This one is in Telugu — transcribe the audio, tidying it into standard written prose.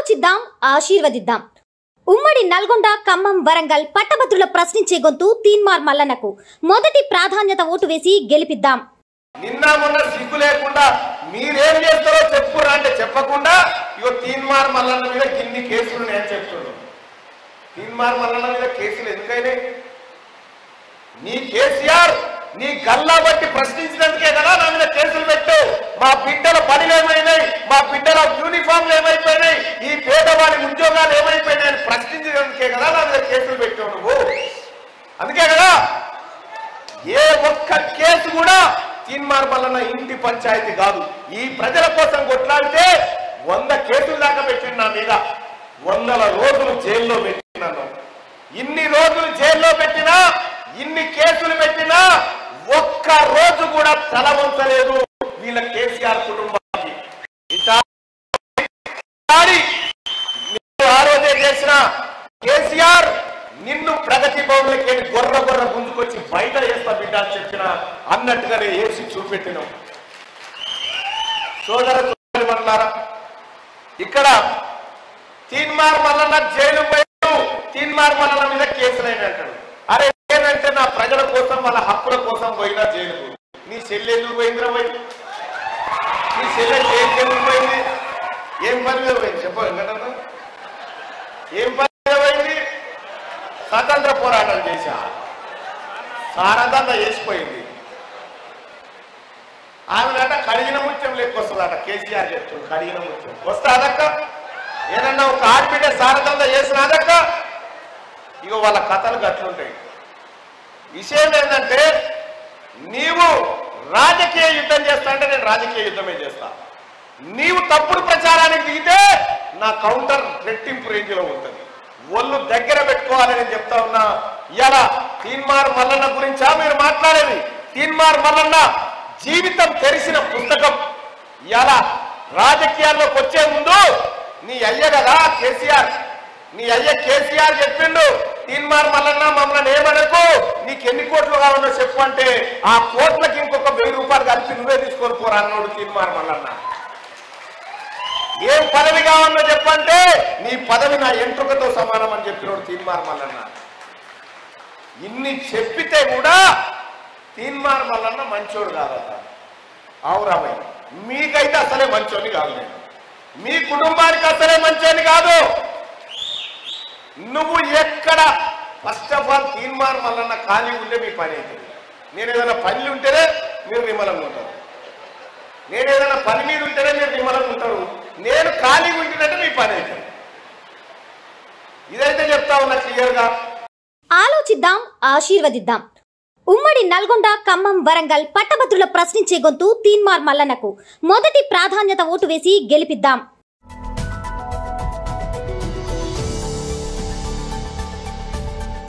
ఆలోచిద్దాం, ఆశీర్వదిద్దాం. ఉమ్మడి నల్గొండ, ఖమ్మం, వరంగల్ పట్టభద్రుల ప్రశ్నించే గొంతు తీన్మార్ మల్లన్నకు మొదటి ప్రాధాన్యత ఓటు వేసి గెలిపిద్దాం. నిన్న మొన్న సిగ్గు లేకుండా మీరేం చేస్తారో చెప్పురా అంటే చెప్పకుండా ఇగో తీన్మార్ మల్లన్న మీద గిన్ని కేసులు నేను చెప్తున్నాను. తీన్మార్ మల్లన్న మీద కేసులు ఎందుకైనా? నీ కేసీఆర్ నీ గల్లా బట్టి ప్రశ్నించినందుకే కదా నా మీద కేసులు పెట్టు. మా బిడ్డల పనులు ఏమైనాయి, మా బిడ్డల యూనిఫామ్లు ఏమైపోయినాయి, ఈ పేదవాడి ఉద్యోగాలు ఏమైపోయినాయి అని ప్రశ్నించినందుకే కదా నా మీద కేసులు పెట్టావు నువ్వు. అందుకే కదా ఏ ఒక్క కేసు కూడా తీన్మార్ మల్లన్న ఇంటి పంచాయతీ కాదు. ఈ ప్రజల కోసం కొట్లాడితే 100 కేసులు దాకా పెట్టింది నా మీద. 100 రోజులు జైల్లో పెట్టినాను. ఇన్ని రోజులు జైల్లో పెట్టినా, ఇన్ని కేసులు పెట్టినా ఒక్క రోజు కూడా తల వంచలేదు వీళ్ళ కేసీఆర్ కుటుంబానికి. ఆ రోజే చేసిన కేసీఆర్ నిన్ను ప్రగతి భవన్లకి గొర్ర గొర్ర గుంజుకొచ్చి బయట వేస్తా బిడ్డ అని చెప్పిన అన్నట్టుగానే వేసి చూపెట్టినాం. సోదర సోదరులారా, ఇక్కడ తీన్మార్ మల్లన్న జైలు పోయాడు, తీన్మార్ మల్లన్న మీద కేసులైన అంటాడు. అరే ఏంటంటే నా ప్రజల కోసం, వాళ్ళ హక్కుల కోసం పోయినా జైలుకు. నీ చెల్లి ఎందుకు పోయిందిరా? పోయి నీ చెల్లె జైలుకి ఎందుకు పోయింది? ఏం పని మీద పోయింది చెప్ప వెంకటన్న? ఏం పని మీద పోయింది? స్వతంత్ర పోరాటం చేశా, సారదంతా చేసిపోయింది. ఆమెనట కడిగిన ముత్యం లెక్కొస్తుందట. కేసీఆర్ చెప్తుంది కడిగిన ముత్యం వస్తాదక్క. ఏదన్నా ఒక ఆడబిడ్డ సారదంతా చేసినాదక్క. ఇగో వాళ్ళ కథలు గట్లుంటాయి. విషయం ఏంటంటే, నీవు రాజకీయ యుద్ధం చేస్తా అంటే నేను రాజకీయ యుద్ధమే చేస్తా. నీవు తప్పుడు ప్రచారానికి దిగితే నా కౌంటర్ రెట్టింపు రేంజ్లో ఉంటుంది. ఒళ్ళు దగ్గర పెట్టుకోవాలని చెప్తా ఉన్నా. ఇవాళ తీన్మార్ మల్లన్న గురించా మీరు మాట్లాడేది? తీన్మార్ మల్లన్న జీవితం తెరిసిన పుస్తకం. ఇవాళ రాజకీయాల్లోకి వచ్చే ముందు నీ అయ్య కదా కేసీఆర్, నీ అయ్య కేసీఆర్ చెప్పిండు, తీన్మార్ మల్లన్న మమ్మల్ని ఏమనకు, నీకు ఎన్ని కోట్లు కావాలో చెప్పు అంటే ఆ కోట్లకి ఇంకొక 1000 రూపాయలు కలిపి నువ్వే తీసుకొని పోరా అన్నాడు తీన్మార్ మల్లన్న. ఏం పదవి కావాలో చెప్పంటే నీ పదవి నా ఎంట్రుకతో సమానం అని చెప్పినాడు తీన్మార్ మల్లన్న. ఇన్ని చెప్పితే కూడా తీన్మార్ మల్లన్న మంచోడు కాదట. అవురామయ్య, మీకైతే అసలే మంచోని కాదు, నేను మీ కుటుంబానికి అసలే మంచోని కాదు. నువ్వు ఎక్కడ first of all Teenmar Mallanna ఖాళీ ఉంటే మీ పని అవుతుంది. నేను ఏదైనా పని ఉంటేనే మీరు నిమ్మలంగా ఉంటారు, నేను ఏదైనా పని మీద ఉంటేనే మీరు నిమ్మలంగా ఉంటారు. నేను ఖాళీ ఉంటేనంటే మీ పని అవుతుంది. ఇదైతే చెప్తా ఉన్నా క్లియర్గా. ఆలోచిద్దాం, ఆశీర్వదిద్దాం. ఉమ్మడి నల్గొండ, ఖమ్మం, వరంగల్ పట్టభద్రుల ప్రశ్నించే గొంతు తీన్మార్ మల్లన్నకు మొదటి ప్రాధాన్యత ఓటు వేసి గెలిపిద్దాం.